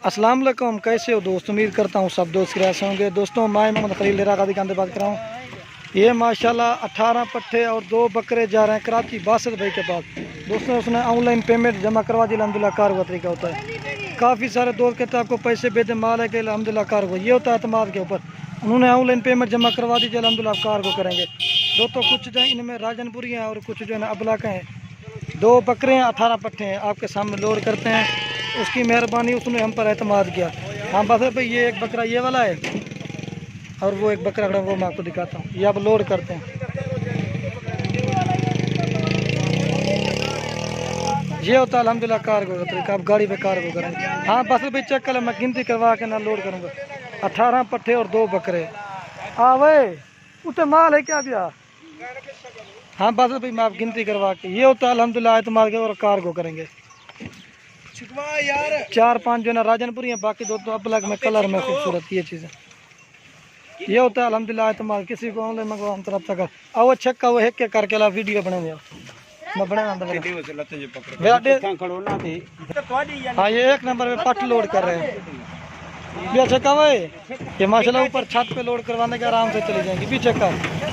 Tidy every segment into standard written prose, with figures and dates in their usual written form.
अस्सलाम वालेकुम, कैसे हो दोस्त। उम्मीद करता हूँ सब दोस्त कैसे होंगे। दोस्तों मैं मोहम्मद खलील लेरा का दुकान से बात कर रहा हूँ। ये माशाल्लाह 18 पट्ठे और 2 बकरे जा रहे हैं कराची बासत भाई के पास। दोस्तों उसने ऑनलाइन पेमेंट जमा करवा दी, अल्हम्दुलिल्लाह कार का तरीका होता है। काफ़ी सारे दोस्त कहते हैं आपको पैसे भेजे, माल है कि अल्हम्दुलिल्लाह कार को, ये होता है अतमाद के ऊपर। उन्होंने ऑनलाइन पेमेंट जमा करवा दी, अल्हम्दुलिल्लाह कार को करेंगे। दोस्तों कुछ जो है इनमें राजनपुरी हैं और कुछ जो है ना अबला के हैं। 2 बकरे हैं, 18 पट्ठे हैं, आपके सामने लोड करते हैं। उसकी मेहरबानी, उसने हम पर एतमाद किया। हाँ बस भाई, ये एक बकरा ये वाला है और वो एक बकरा वो मैं आपको दिखाता हूँ। ये आप लोड करते हैं, ये होता है अल्हम्दुलिल्लाह कार्गो का तरीका। आप गाड़ी पे कार्गो करेंगे। हाँ बस भाई चेक कर, मैं गिनती करवा के ना लोड करूँगा। 18 पट्ठे और 2 बकरे। हाँ भाई उतने माल है क्या भैया। हाँ बस भाई मैं आप गिनती करवा के, ये होता है अल्हम्दुलिल्लाह एतमाद के और कार्गो करेंगे। यार 4-5 जो है ना राजनपुरी हैं, बाकी 2 तो अलग में कलर में खूबसूरत ये चीज़ें। ये होता है अल्हम्दुलिल्लाह एतमाद। किसी को ऑनलाइन मंगवा हम तरफ तक आओ चेक का वो है के करके ला वीडियो बने मैं बने हाँ ये 1 नंबर पे पट लोड कर रहे हैं। ये चेक भाई, ये माशाल्लाह ऊपर छत पे लोड करवाने के आराम से चली जाएंगी पीछे का।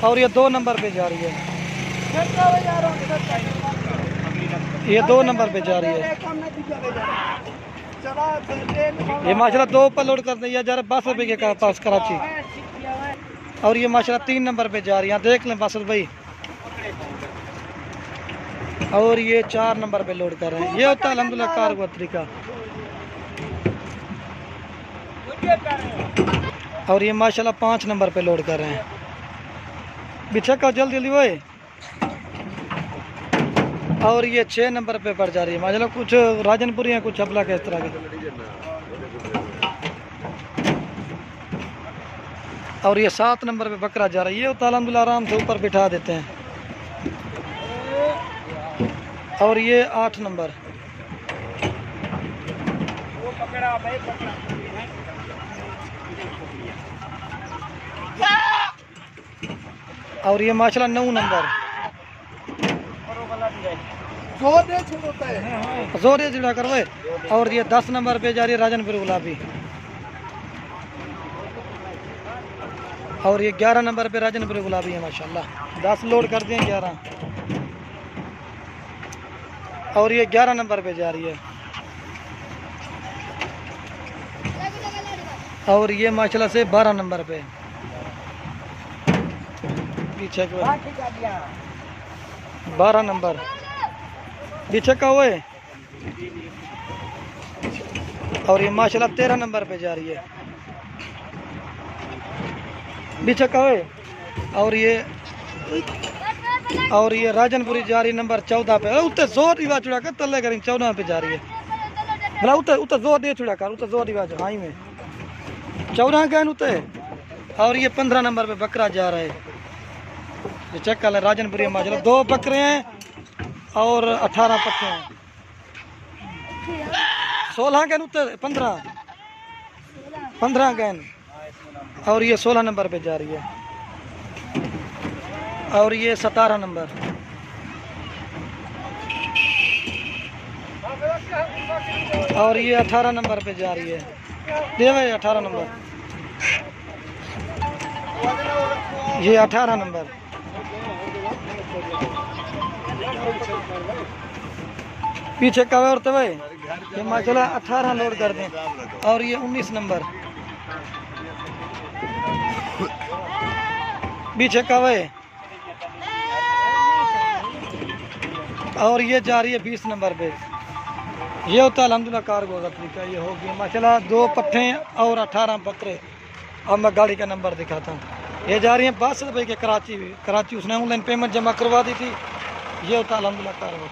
और ये 2 नंबर पे जा रही है, ये 2 नंबर पे जा रही है। ये माशाल्लाह 2 पर लोड कर दिया जा रहा है 12 रुपये के पास कराची। और ये माशाल्लाह 3 नंबर पे जा रही है, देख लें बासत भाई। और ये 4 नंबर पे लोड कर रहे हैं। ये होता है अल्हम्दुलिल्लाह कार का तरीका। और ये माशाल्लाह 5 नंबर पे लोड कर रहे हैं। बिछा का जल्दी जल्दी भाई। और ये 6 नंबर पे पड़ जा रही है माशाल्लाह। कुछ राजनपुरी हैं, कुछ अबला के इस तरह के। और ये 7 नंबर पे बकरा जा रहा है। ये होता है अल्हम्दुलिल्लाह आराम से ऊपर बिठा देते हैं। और ये 8 नंबर। और ये माशाल्लाह 9 नंबर। जोर ये जुड़ा करवाए। और ये 10 नंबर पे जा रही है राजनपुर गुलाबी। और ये 11 नंबर पे राजनपुर गुलाबी है माशाल्लाह। 10 लोड कर दिए 11। और ये 11 नंबर पे जा रही है। और ये माशाल्लाह से 12 नंबर पे पीछे 12 नंबर पीछे का हुए। और ये माशाल्लाह 13 नंबर पे जा रही है पीछे का हुए। और ये राजनपुरी जा रही नंबर 14 पे। उत्ते जोर रिवा चुड़ा कर तले करें 14 पे जा रही है। भला उत्ते जोर दे चुड़ा कर, उत्ते जोर रिवा हाई में 14 गए उत्ते। और ये 15 नंबर पे बकरा जा रहा है। ये चेक कर ले राजनपुरी माशाल्लाह 2 बकरे हैं और 18 पट्टे हैं। 16 गैन उत्ते 15 गैन। और ये 16 नंबर पे जा रही है। और ये 17 नंबर। और ये 18 नंबर पे जा रही है। दे भाई 18 नंबर। ये 18 नंबर। पीछे का और तो भाई ये माशाल्लाह 18 लोड कर दें। और ये 19 नंबर पीछे का भाई। और ये जा रही है 20 नंबर पे। ये होता है अल्हम्दुलिल्लाह कार्गो का तरीका। ये हो गया माशाल्लाह 2 पट्ठे और 18 बकरे। अब मैं गाड़ी का नंबर दिखाता हूँ। ये जा रही है 12 रुपये के कराची। उसने ऑनलाइन पेमेंट जमा करवा दी थी। ये होता है अल्हम्दुलिल्लाह कार्गो।